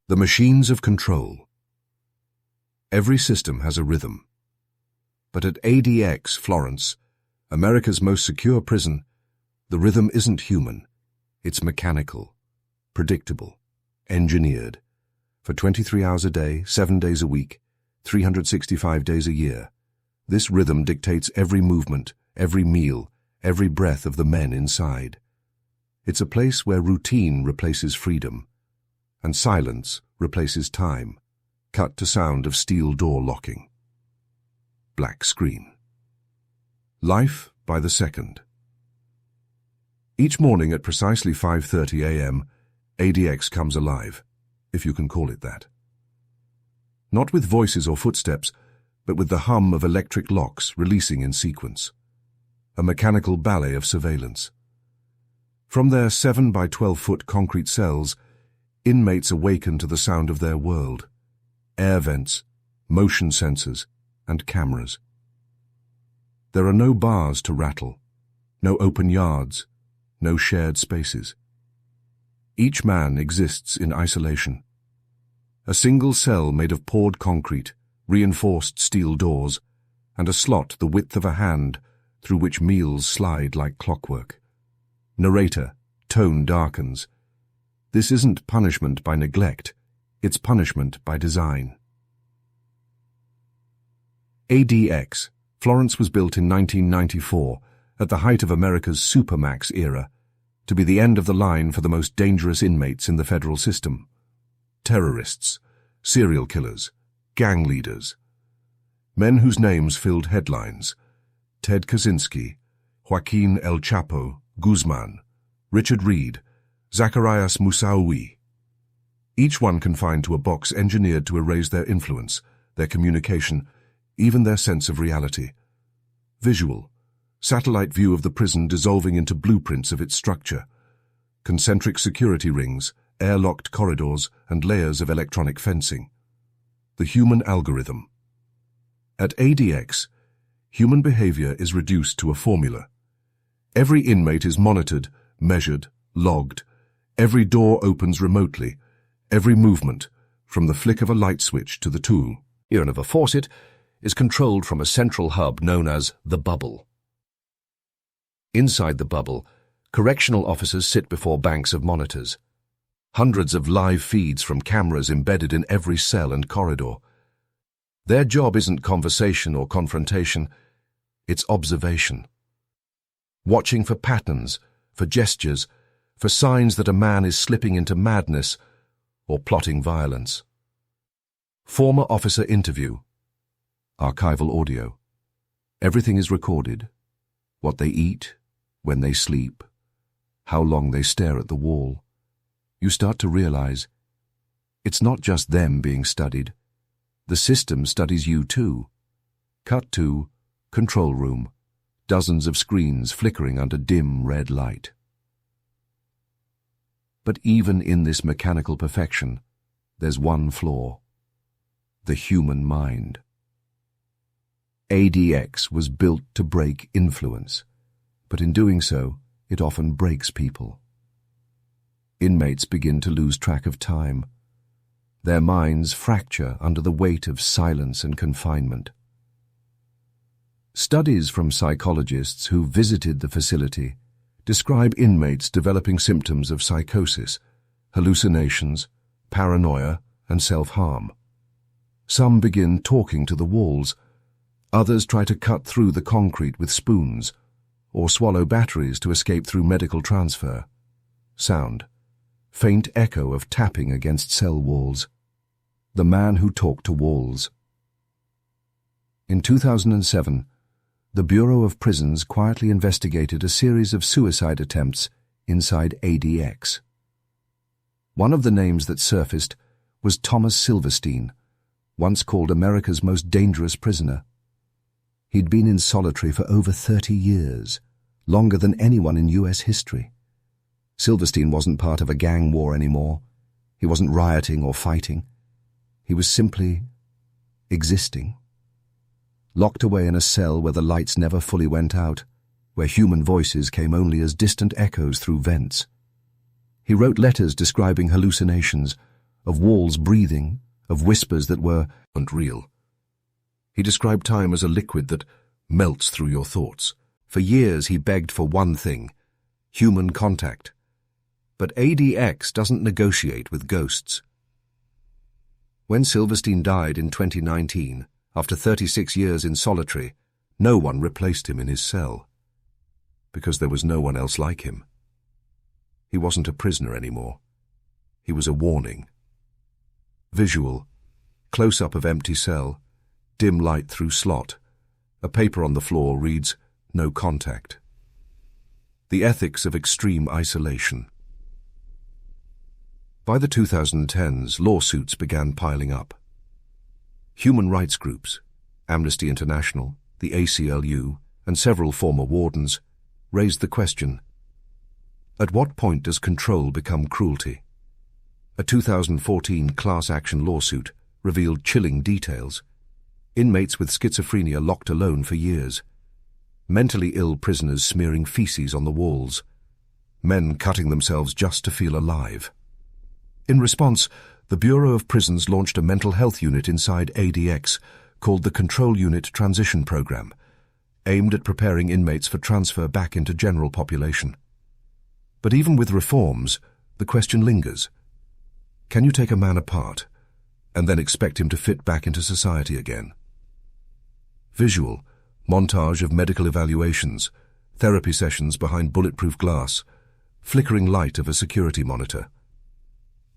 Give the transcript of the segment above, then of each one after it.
The machines of control. Every system has a rhythm. But at ADX Florence, America's most secure prison, the rhythm isn't human. It's mechanical, predictable, engineered. For 23 hours a day, 7 days a week, 365 days a year, this rhythm dictates every movement, every meal, every breath of the men inside. It's a place where routine replaces freedom, and silence replaces time, cut to sound of steel door locking. Black screen. Life by the second. Each morning at precisely 5:30 a.m., ADX comes alive, if you can call it that. Not with voices or footsteps, but with the hum of electric locks releasing in sequence. A mechanical ballet of surveillance. From their 7 by 12-foot concrete cells, inmates awaken to the sound of their world. Air vents, motion sensors, and cameras. There are no bars to rattle, no open yards, no shared spaces. Each man exists in isolation. A single cell made of poured concrete, reinforced steel doors, and a slot the width of a hand through which meals slide like clockwork. Narrator, tone darkens. This isn't punishment by neglect, it's punishment by design. ADX Florence was built in 1994, at the height of America's supermax era, to be the end of the line for the most dangerous inmates in the federal system. Terrorists, serial killers, gang leaders. Men whose names filled headlines. Ted Kaczynski, Joaquin El Chapo Guzman, Richard Reed, Zacarias Moussaoui. Each one confined to a box engineered to erase their influence, their communication, even their sense of reality. Visual, satellite view of the prison dissolving into blueprints of its structure. Concentric security rings, airlocked corridors, and layers of electronic fencing. The human algorithm. At ADX, human behavior is reduced to a formula. Every inmate is monitored, measured, logged. Every door opens remotely. Every movement, from the flick of a light switch to the tool, turn of a faucet, is controlled from a central hub known as the bubble. Inside the bubble, correctional officers sit before banks of monitors. Hundreds of live feeds from cameras embedded in every cell and corridor. Their job isn't conversation or confrontation, it's observation. Watching for patterns, for gestures, for signs that a man is slipping into madness or plotting violence. Former officer interview. Archival audio. Everything is recorded. What they eat, when they sleep, how long they stare at the wall. You start to realize it's not just them being studied. The system studies you too. Cut to control room. Dozens of screens flickering under dim red light. But even in this mechanical perfection, there's one flaw. The human mind. ADX was built to break influence, but in doing so, it often breaks people. Inmates begin to lose track of time. Their minds fracture under the weight of silence and confinement. Studies from psychologists who visited the facility describe inmates developing symptoms of psychosis, hallucinations, paranoia, and self-harm. Some begin talking to the walls. Others try to cut through the concrete with spoons, or swallow batteries to escape through medical transfer. Sound. Faint echo of tapping against cell walls. The man who talked to walls. In 2007, the Bureau of Prisons quietly investigated a series of suicide attempts inside ADX. One of the names that surfaced was Thomas Silverstein, once called America's most dangerous prisoner. He'd been in solitary for over 30 years, longer than anyone in U.S. history. Silverstein wasn't part of a gang war anymore. He wasn't rioting or fighting. He was simply existing. Locked away in a cell where the lights never fully went out, where human voices came only as distant echoes through vents. He wrote letters describing hallucinations, of walls breathing, of whispers that were unreal. He described time as a liquid that melts through your thoughts. For years he begged for one thing: human contact. But ADX doesn't negotiate with ghosts. When Silverstein died in 2019, after 36 years in solitary, no one replaced him in his cell, because there was no one else like him. He wasn't a prisoner anymore. He was a warning. Visual: close-up of empty cell, dim light through slot. A paper on the floor reads, "No contact." The ethics of extreme isolation. By the 2010s, lawsuits began piling up. Human rights groups, Amnesty International, the ACLU, and several former wardens raised the question: at what point does control become cruelty? A 2014 class action lawsuit revealed chilling details. Inmates with schizophrenia locked alone for years. Mentally ill prisoners smearing feces on the walls. Men cutting themselves just to feel alive. In response, the Bureau of Prisons launched a mental health unit inside ADX called the Control Unit Transition Program, aimed at preparing inmates for transfer back into general population. But even with reforms, the question lingers: can you take a man apart and then expect him to fit back into society again? Visual: montage of medical evaluations, therapy sessions behind bulletproof glass, flickering light of a security monitor.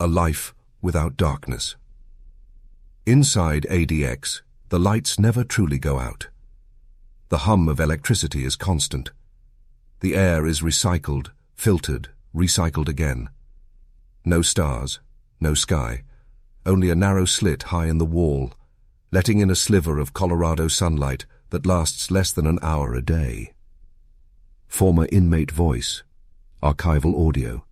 A life without darkness. Inside ADX, the lights never truly go out. The hum of electricity is constant. The air is recycled, filtered, recycled again. No stars, no sky, only a narrow slit high in the wall, letting in a sliver of Colorado sunlight that lasts less than an hour a day. Former inmate voice, archival audio.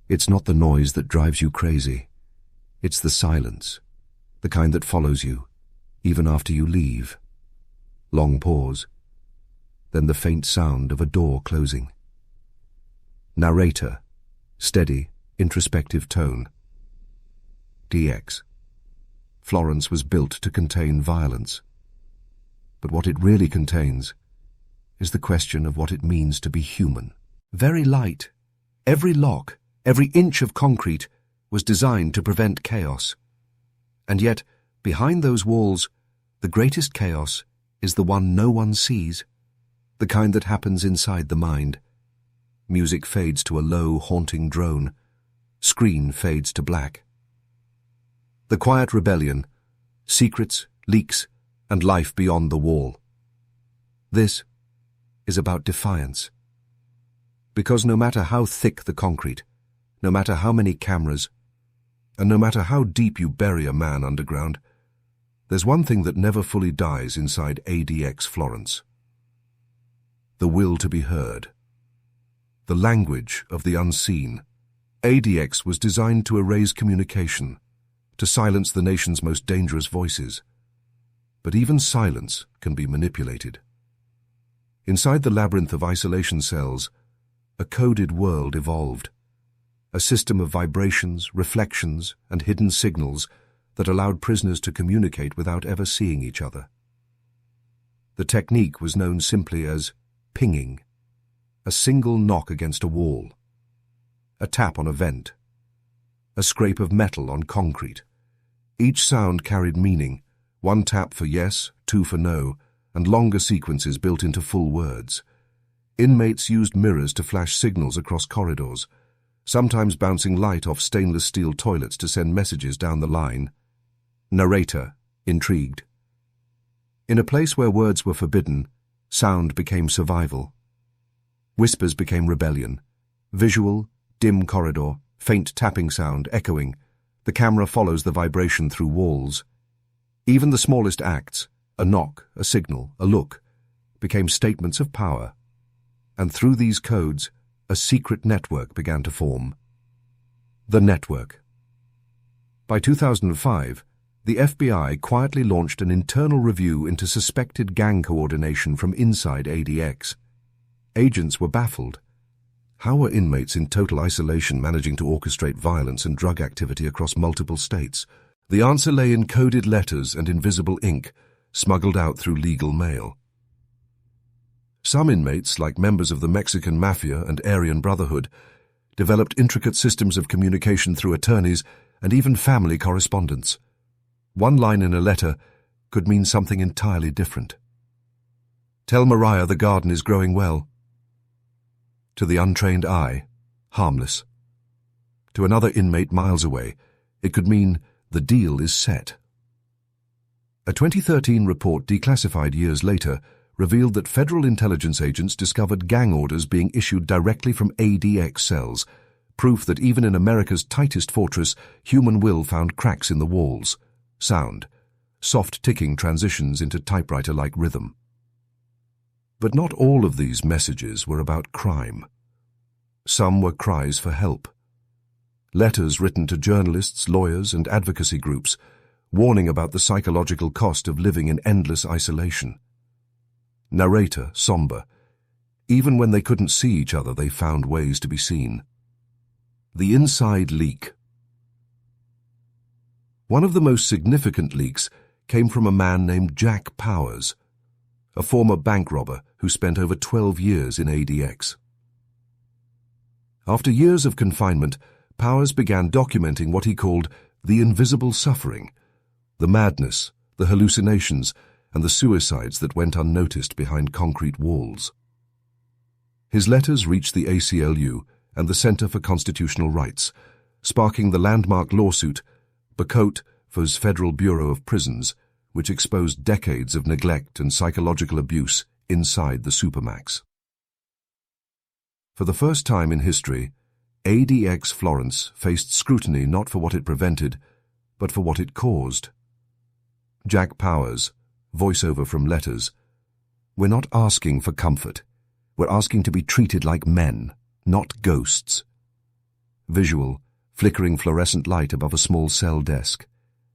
It's not the noise that drives you crazy. It's the silence, the kind that follows you, even after you leave. Long pause, then the faint sound of a door closing. Narrator, steady, introspective tone. ADX Florence was built to contain violence. But what it really contains is the question of what it means to be human. Very light, every lock, every inch of concrete was designed to prevent chaos. And yet, behind those walls, the greatest chaos is the one no one sees, the kind that happens inside the mind. Music fades to a low, haunting drone. Screen fades to black. The quiet rebellion, secrets, leaks, and life beyond the wall. This is about defiance. Because no matter how thick the concrete, no matter how many cameras, and no matter how deep you bury a man underground, there's one thing that never fully dies inside ADX Florence. The will to be heard. The language of the unseen. ADX was designed to erase communication, to silence the nation's most dangerous voices. But even silence can be manipulated. Inside the labyrinth of isolation cells, a coded world evolved. A system of vibrations, reflections, and hidden signals that allowed prisoners to communicate without ever seeing each other. The technique was known simply as pinging, a single knock against a wall, a tap on a vent, a scrape of metal on concrete. Each sound carried meaning, one tap for yes, two for no, and longer sequences built into full words. Inmates used mirrors to flash signals across corridors, sometimes bouncing light off stainless steel toilets to send messages down the line. Narrator, intrigued. In a place where words were forbidden, sound became survival. Whispers became rebellion. Visual, dim corridor, faint tapping sound echoing. The camera follows the vibration through walls. Even the smallest acts, a knock, a signal, a look, became statements of power. And through these codes, a secret network began to form. The network. By 2005, the FBI quietly launched an internal review into suspected gang coordination from inside ADX. Agents were baffled. How were inmates in total isolation managing to orchestrate violence and drug activity across multiple states? The answer lay in coded letters and invisible ink, smuggled out through legal mail. Some inmates, like members of the Mexican Mafia and Aryan Brotherhood, developed intricate systems of communication through attorneys and even family correspondence. One line in a letter could mean something entirely different. "Tell Mariah the garden is growing well." To the untrained eye, harmless. To another inmate miles away, it could mean the deal is set. A 2013 report declassified years later revealed that federal intelligence agents discovered gang orders being issued directly from ADX cells, proof that even in America's tightest fortress, human will found cracks in the walls. Sound, soft ticking transitions into typewriter-like rhythm. But not all of these messages were about crime. Some were cries for help. Letters written to journalists, lawyers, and advocacy groups, warning about the psychological cost of living in endless isolation. Narrator, somber. Even when they couldn't see each other, they found ways to be seen. The inside leak. One of the most significant leaks came from a man named Jack Powers, a former bank robber who spent over 12 years in ADX. After years of confinement, Powers began documenting what he called the invisible suffering, the madness, the hallucinations, and the suicides that went unnoticed behind concrete walls. His letters reached the ACLU and the Center for Constitutional Rights, sparking the landmark lawsuit Bacote vs. Federal Bureau of Prisons, which exposed decades of neglect and psychological abuse inside the supermax. For the first time in history, ADX Florence faced scrutiny not for what it prevented, but for what it caused. Jack Powers, voiceover from letters. "We're not asking for comfort. We're asking to be treated like men, not ghosts." Visual, flickering fluorescent light above a small cell desk.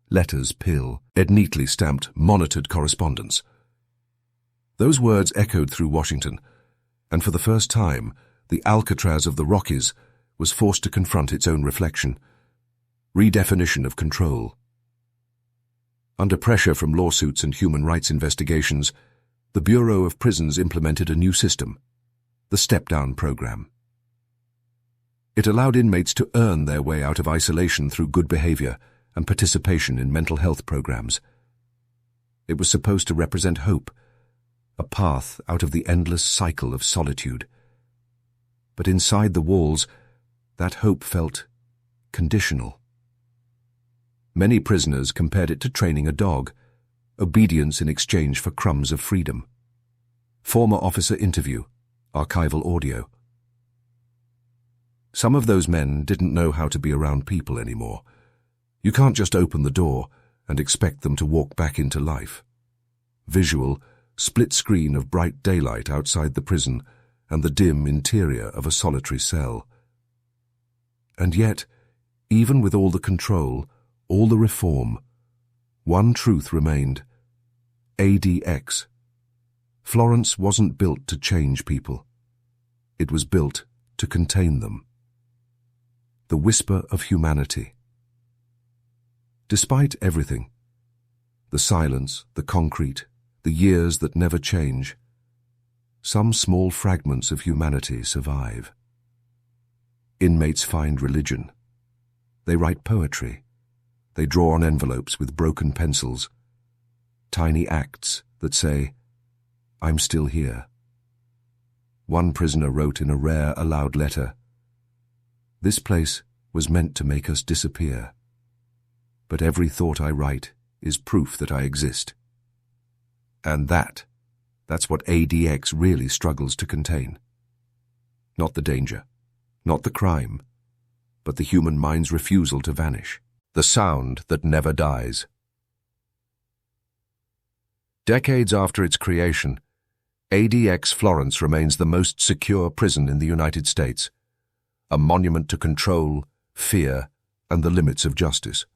Letters, pill, a neatly stamped, monitored correspondence. Those words echoed through Washington, and for the first time, the Alcatraz of the Rockies was forced to confront its own reflection. Redefinition of control. Under pressure from lawsuits and human rights investigations, the Bureau of Prisons implemented a new system, the step-down program. It allowed inmates to earn their way out of isolation through good behavior and participation in mental health programs. It was supposed to represent hope, a path out of the endless cycle of solitude. But inside the walls, that hope felt conditional. Many prisoners compared it to training a dog, obedience in exchange for crumbs of freedom. Former officer interview, archival audio. Some of those men didn't know how to be around people anymore. You can't just open the door and expect them to walk back into life. Visual, split screen of bright daylight outside the prison and the dim interior of a solitary cell. And yet, even with all the control, all the reform, one truth remained. ADX. Florence wasn't built to change people. It was built to contain them. The whisper of humanity. Despite everything, the silence, the concrete, the years that never change, some small fragments of humanity survive. Inmates find religion. They write poetry. They draw on envelopes with broken pencils. Tiny acts that say, "I'm still here." One prisoner wrote in a rare aloud letter, "This place was meant to make us disappear. But every thought I write is proof that I exist." And that's what ADX really struggles to contain. Not the danger, not the crime, but the human mind's refusal to vanish. The sound that never dies. Decades after its creation, ADX Florence remains the most secure prison in the United States, a monument to control, fear, and the limits of justice.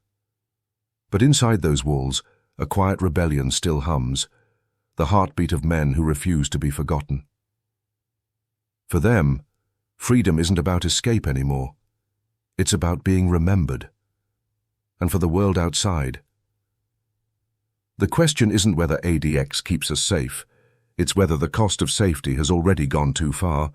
But inside those walls, a quiet rebellion still hums, the heartbeat of men who refuse to be forgotten. For them, Freedom isn't about escape anymore. It's about being remembered. And for the world outside, the question isn't whether ADX keeps us safe. It's whether the cost of safety has already gone too far.